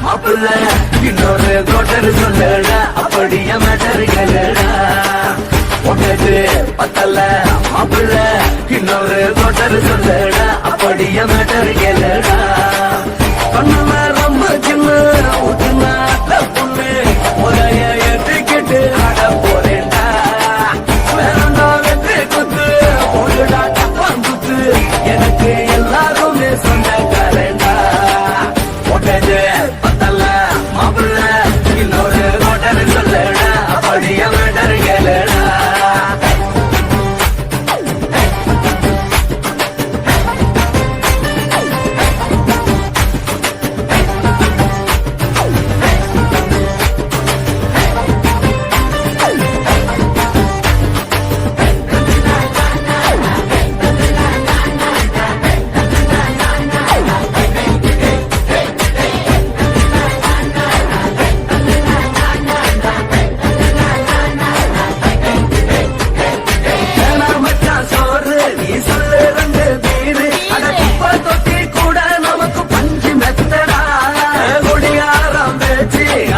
மாப்பிள்ள இன்னொரு கோட்டர் சொல்லடா அப்படிய மேட்டர்களடா ஒட்டது பத்தல்ல மாப்பிள்ள இன்னொரு கோட்டர் சொல்லடா அப்படிய மேட்டர்களடா கண்ணுல ரொம்ப சின்ன ஊத்துனா பொண்ணு முறைய ஏற்றுக்கிட்டு ஆட போறேன்டா வேறண்டா வெற்றி குத்து போடுடா டப்பான் குத்து எனக்கு எல்லாருமே சொந்தக்காரண்டா ஒட்டது பத்தல்ல மாப்பிள்ள இன்னொரு கோட்டர் சொல்லடா அப்படிய மேட்டர்களடா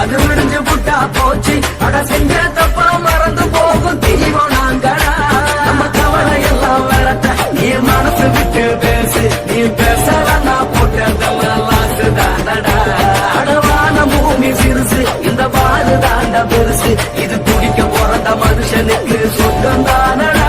அது விடிஞ்சு புட்டா போச்சு அட செஞ்ச தப்பா மறந்து போகும் தெய்வம் நாங்கடா நம்ம கவலை எல்லாம் வளர்த்த நீ மனசு விட்டு பேசு நீ பேசலன்னா போட்டதெல்லாம் லாசு தாண்டடா அடவான பூமி சிறுசு இந்த பாரு தாண்ட பெருசு இது குடிக்க பிறந்த மனுஷனுக்கு சொந்தம் தானடா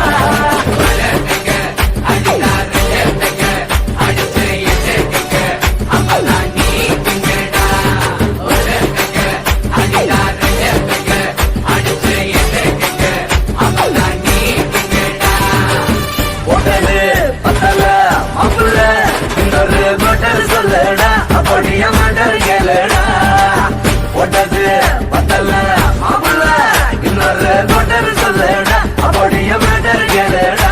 சொல்லடா அப்படிய மாட்டர்களடா ஒட்டது பத்தல்ல மாப்பிள்ள இன்னொரு கோட்டர் சொல்லடா அப்படிய மாட்டர்களடா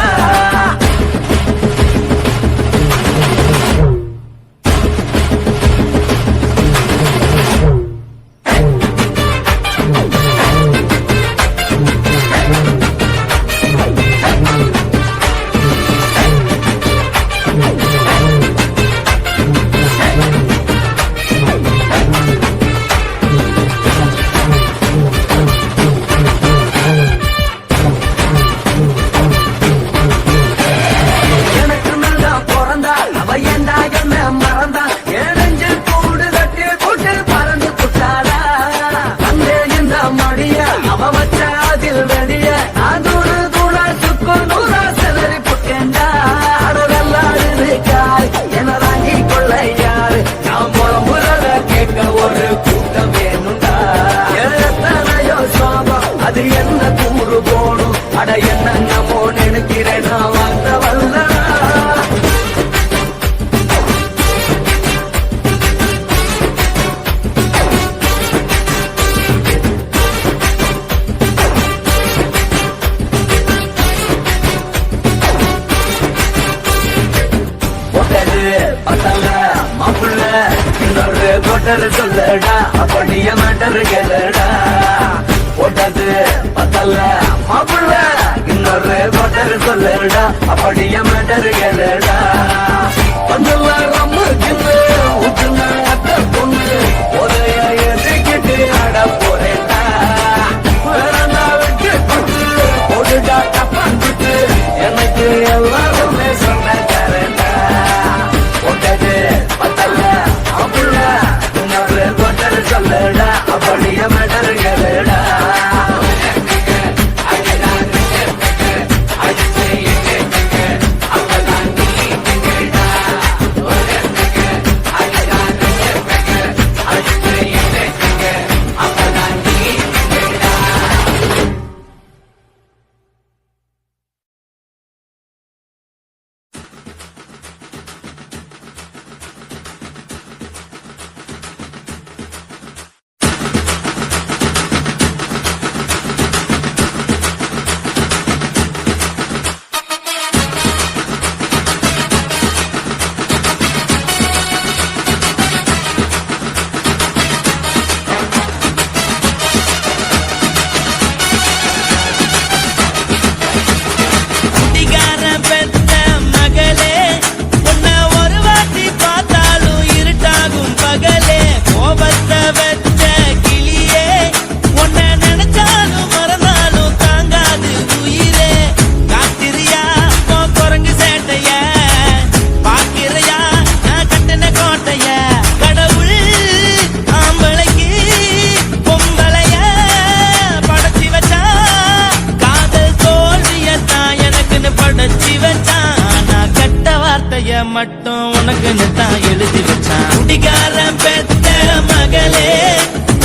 அது என்ன கூறு போடும் அட என்னமோ நினைக்கிறேன் நான் வாங்க வல்லடா ஒட்டது பத்தல்ல மாப்பிள்ள இன்னொரு கோட்டர் சொல்லடா அப்படிய மாட்டர்களடா ஒட்டது பத்தல்ல மாப்பிள்ள இன்னொரு கோட்டர் சொல்லடா அப்படிய மாட்டர்களடா பந்தல்ல ரொம்ப சின்ன ஊத்துனா பொண்ணு உதய எதிர்க்கிட்டு ஆட போறேன்டா வேறண்டா வெற்றி குத்து போடுடா டப்பான் குத்து எனக்கு எல்லாருமே சொந்தக்காரண்டா ஒட்டது பத்தல்ல மாப்பிள்ள இன்னொரு கோட்டர் சொல்லடா அப்படிய மாட்டர்களடா மட்டும் உனக்குன்னு தான் எழுதி வச்சான். குடிகாரன் பெத்த மகளே,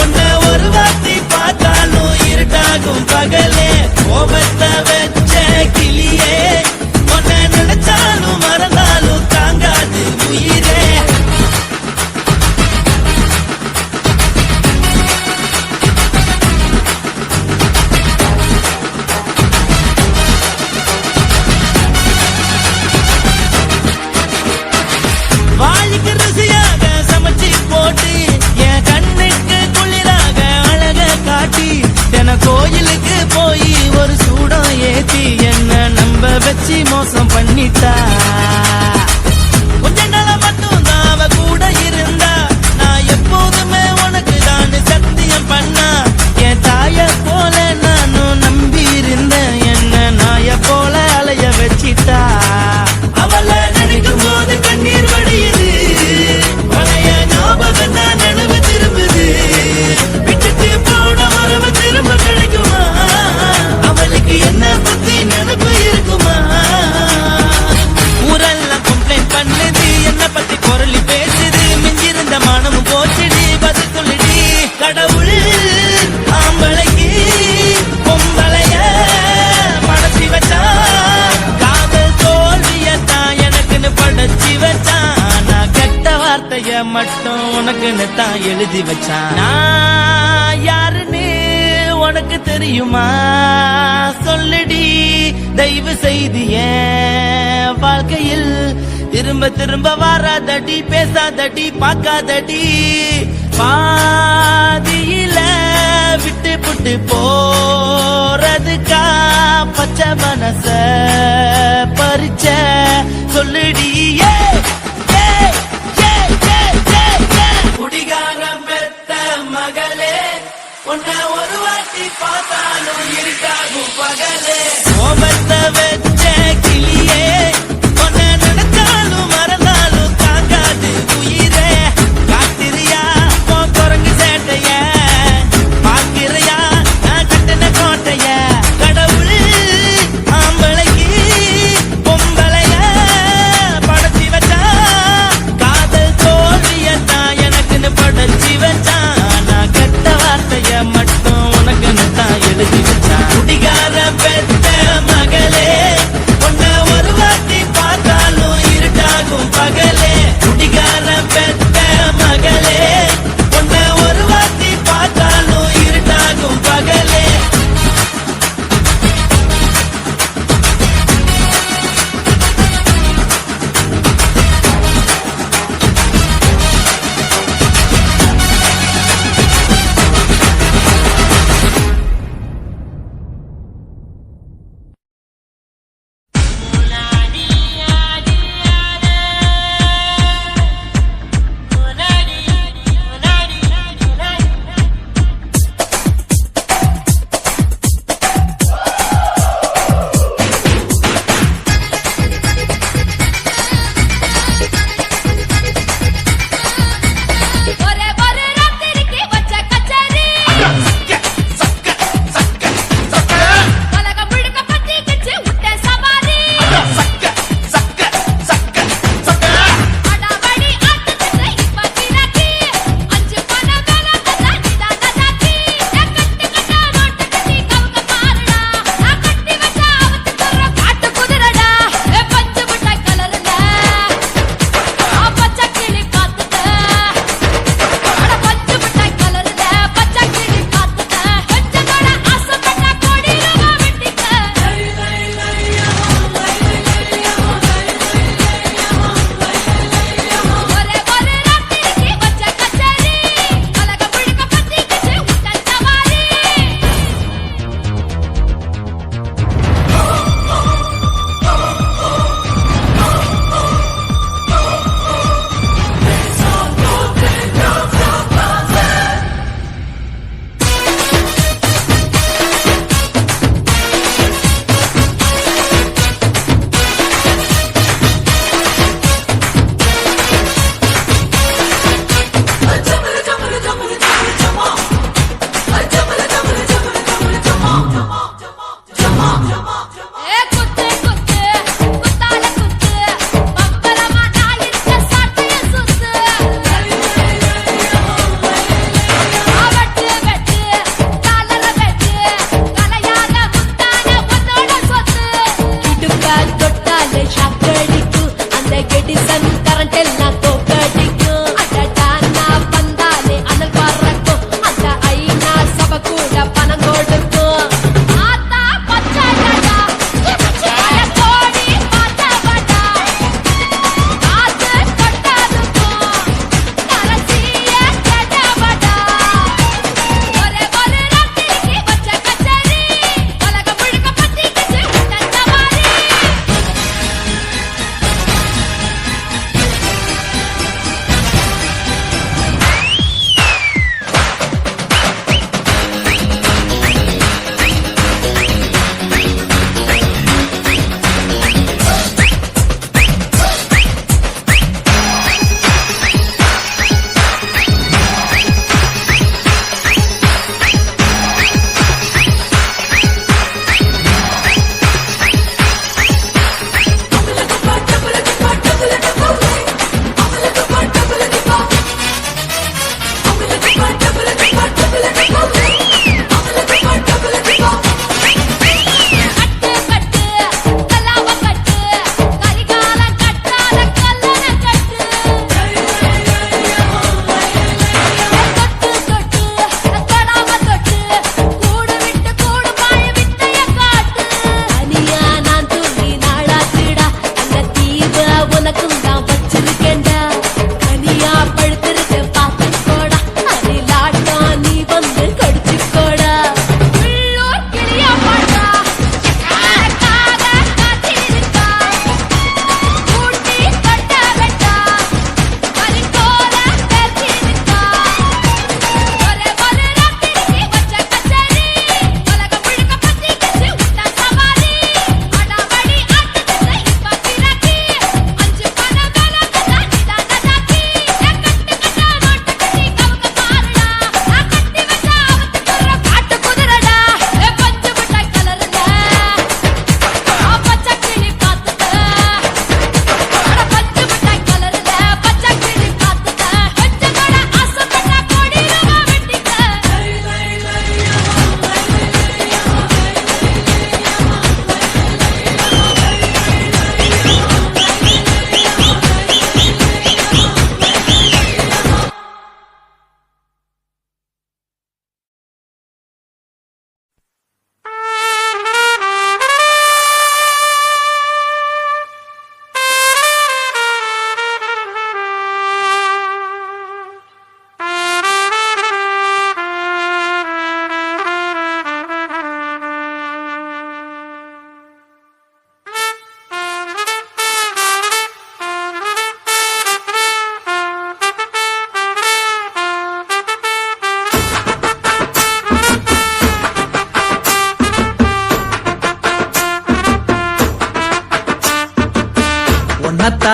உன்னை ஒரு வாட்டி பார்த்தாலும் இருட்டாகும் பகலே. கோபத்தை வச்ச கிளியே, உன்னை நினைச்சாலும் மறந்தாலும் தாங்காது உயிரே. வாளிக்கு ருசியாக சமைச்சு போட்டு என் கண்ணுக்கு குளிராக அழக காட்டி, தின கோயிலுக்கு போய் ஒரு சூடம் ஏத்தி என்ன நம்ப வச்சு மோசம் பண்ணிட்டா. கொஞ்ச நாள மட்டும் தான் அவ கூட இருந்தா, நான் எப்போதுமே உனக்கு தான் சத்தியம் பண்ணா. என் தாய போல நானும் நம்பி இருந்தேன், என்ன நாய போல அலைய வச்சிட்டா. அவளை நினைக்கும் போது கண்ணீர் வடியுது, பழைய ஞாபகம் தான் நினைவு திரும்புது. விட்டுட்டு போன உறவு திரும்ப கிடைக்குமா? அவளுக்கு என்ன பத்தி நினைப்பு இருக்குமா? ஊரெல்லாம் கம்ப்ளைண்ட் பண்ணுது, என்ன பத்தி குரலி பேசுது. மிஞ்சிருந்த மானமும் போச்சுடி, பதில் சொல்லுடி. கடவுள் ஆம்பளைக்கு பொம்பளைய படைச்சி வச்சா, காதல் தோல்வியத்தான் எனக்குன்னு படைச்சி வச்சான். நான் கெட்ட வார்த்தைய மட்டும் உனக்குன்னு தான் எழுதி வச்சான். நான் யாருன்னு உனக்கு தெரியுமா? சொல்லுடி தயவு செய்து என் வாழ்க்கையில் திரும்ப திரும்ப வராதடி, பேசாதடி, பார்க்காதடி. பாதியில விட்டு புட்டு போறதுக்கா பச்சை மனச பறிச்ச சொல்லுடி. குடிகாரம் பெத்த மகளே, உன்னை ஒரு வாட்டி பார்த்தாலும் இருக்காகும் பகலே. கோபத்தை வச்ச கிளியே, உன்னை நினைச்சாலும் மறந்தாலும் தாங்காது உயிரே. காத்திரியா உன் குரங்கு சேட்டைய, பார்க்கிறையா நான் கட்டின கோட்டைய. கடவுள் ஆம்பளைக்கு பொம்பளைய படைச்சி வச்சா, காதல் தோல்வியத்தான் எனக்குன்னு படைச்சி வச்சா. நான் கெட்ட வார்த்தைய மட்டும் உனக்குன்னு தான் எழுதி வச்சான். குடிகார பெத்த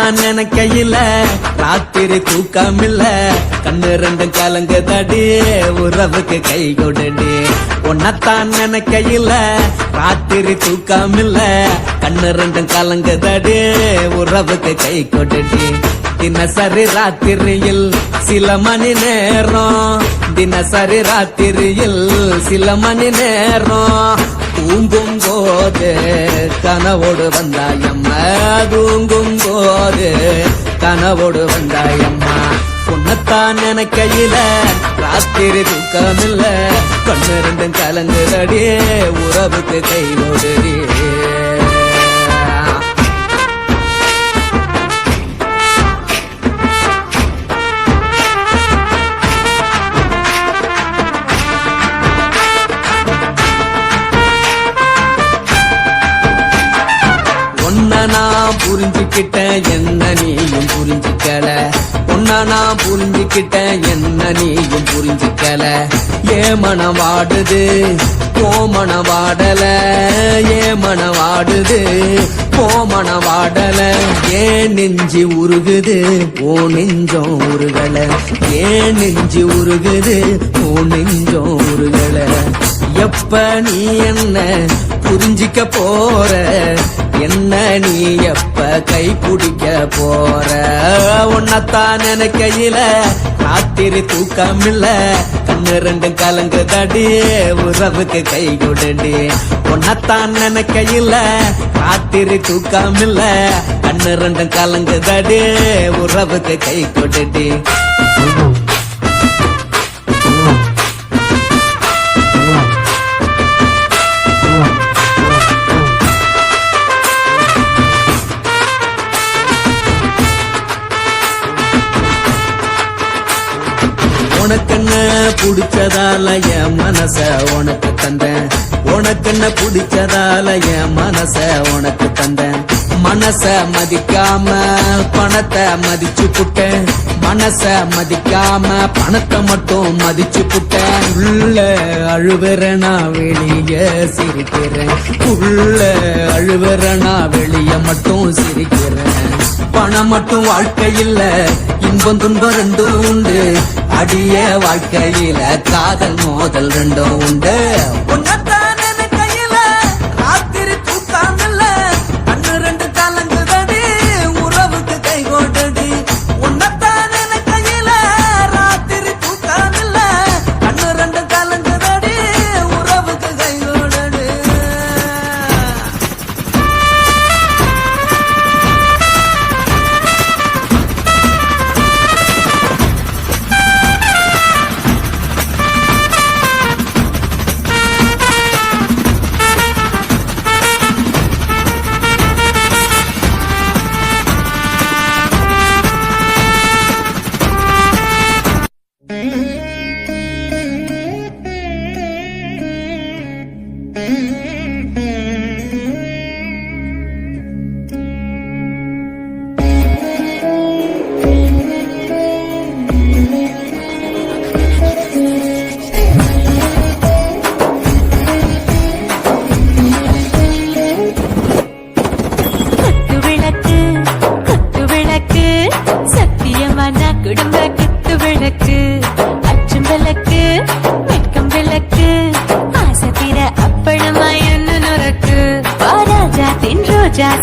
உன்னத்தான் நினைக்கையில ராத்திரி தூக்கமில்ல கண்ணு ரெண்டும் கலங்குதடி உறவுக்கு கை கொடுடி உன்னத்தான் நினைக்கையில ராத்திரி தூக்கமில்ல கண்ணு ரெண்டும் கலங்குதடி உறவுக்கு கை கொடுடி தினசரி ராத்திரியில் சில மணி நேரம் தினசரி ராத்திரியில் சில மணி நேரம் தூங்கும் போது கனவோடு வந்தாயம்மா தூங்கும் போது கனவோடு வந்தாயம்மா உன்னத்தான் நினைக்கையில ராத்திரி தூக்கமில்ல கண்ணு ரெண்டும் கலங்குதடி உறவுக்கு கை கொடுடி நான் புரிஞ்சுக்கிட்டேன் என்ன நீயும் புரிஞ்சுக்கல உன்ன நான் புரிஞ்சுக்கிட்டேன் என்ன நீயும் புரிஞ்சுக்கல ஏ மனம் வாடுது ஓ மனம் வாடல ஏ மனம் வாடுது ஓ மனம் வாடல ஏன் நெஞ்சு உருகுது ஓ நெஞ்சம் உருகல ஏன் நெஞ்சு உருகுது ஓ நெஞ்சம் உருகல எப்ப நீ என்ன புரிஞ்சிக்க போற என்ன நீ எப்ப கை பிடிக்க போற உன்னத்தான் நினைக்கையில ராத்திரி தூக்கமில்ல கண்ணு ரெண்டும் கலங்குதடி உறவுக்கு கை கொடுடி உன்னத்தான் நினைக்கையில ராத்திரி தூக்கமில்ல கண்ணு ரெண்டும் கலங்குதடி உறவுக்கு கை கொடுடி உனக்கென்ன பிடிச்சதால என் மனச உனக்கு தந்தேன் உனக்கென்ன பிடிச்சதால என் மனச உனக்கு தந்தேன் மனச மதிக்காம பணத்தை மதிச்சு புட்டேன் மனச மதிக்காம பணத்தை மட்டும் மதிச்சு புட்டேன் உள்ள அழுவுறனா வெளிய சிரிக்கிறேன் உள்ள அழுவுறனா வெளிய மட்டும் சிரிக்கிறேன் பணம் மட்டும் வாழ்க்கையில் இன்பம் துன்பம் ரெண்டும் உண்டு அடிய வாழ்க்கையில காதல் மோதல் ரெண்டும் உண்டு உன்னத்தான் நினைக்கையில ராத்திரி தூக்கமில்ல கண்ணு ரெண்டு கலங்குதடி உறவுக்கு கை கொடுடி உன்னத்தான் நினைக்கையில ராத்திரி தூக்கமில்ல கண்ணு ரெண்டு கலங்குதடி உறவுக்கு கை கொடுடி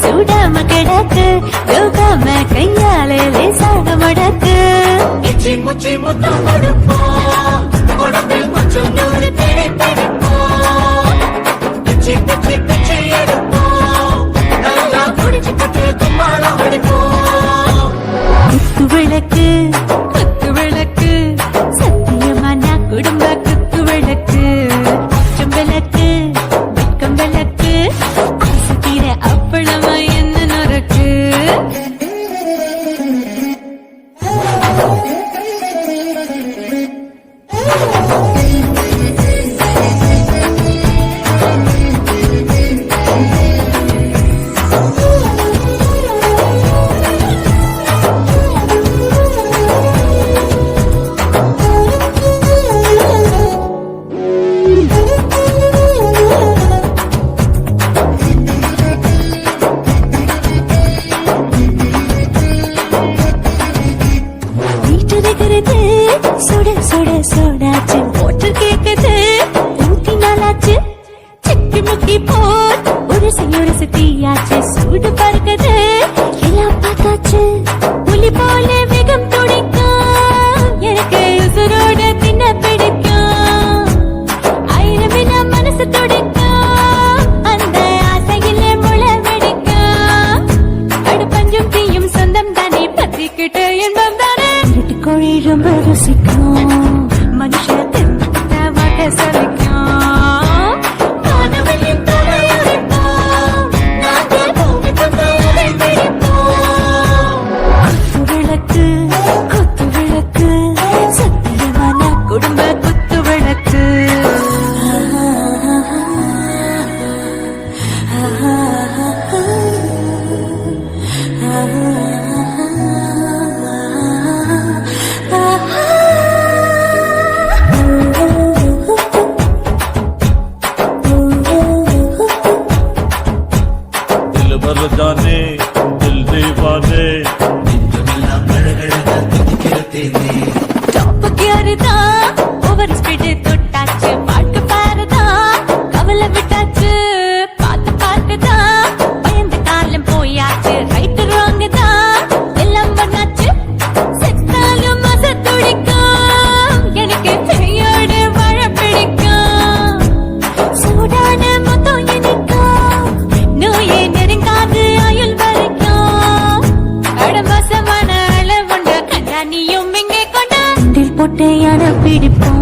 சூடாம கிடக்கு யோகாம கையாலே லேசாக மடக்கு இச்சி முச்சி முத்தம் கொடுப்போம் உடம்பில் கொஞ்சம் நூறு பிடிப்போம் இச்சி பிச்சி பிச்சி எடுப்போம் நல்லா குடிச்சு பட்டு கும்மாளம் அடிப்போம் குத்து விளக்கு சத்தியமான குடும்ப குத்து விளக்கு விளக்கு வெட்கம் விளக்கு ஆசை தீர அப்பளமா என்ன நொறுக்கு சூடாச்சு போட்டு கேக்குது ஊத்தி நாளாச்சு சிக்கி முக்கி போர் ஒரு தீயாச்சு சூடு பறக்குது எல்லாம் பார்த்தாச்சு புலி போல வேகம் துடிக்கும் எனக்கு உசுரோட தின்ன பிடிக்கும் ஆயிரமின மனசு துடிக்கும் அந்த ஆசையிலே முளை வெடிக்கும் அடுப்பஞ்சும் தீயும் சொந்தம் தானே பத்திக்கிட்டு இன்பம் தானே கோழி ரொம்ப ருசிக்கும் மனுஷ திட்ட வாட்ட சலிக்கும் காணவழியும் தலையடிப்போம் நாங்கள் பூமி தொந்தரை பிடிப்போம் குத்து விளக்கு சத்தியமான குடும்ப குத்து விளக்கு दिल भर जाने दिल दीवाने டாப் கியர் தான் ஓவர் ஸ்பீடு தொட்டாச்சு பாட்டு பாருதான் கவலை விட்டாச்சு பார்த்து பார்த்து தான் பயந்து காலம் போயாச்சு ரைட் ராங் தான் எல்லாம் பண்ணாச்சு செத்தாலும் மச துடிக்கும் எனக்கு பெரியோடு வாழ பிடிக்கும் சூடான மொத்தம் இனிக்கும் நோயே நெருங்காது ஆயுள் வரைக்கும் அடமசமான அளவுண்ட கண்டானியும் இங்கே கொண்ட போட்டு யார பிடிப்போம்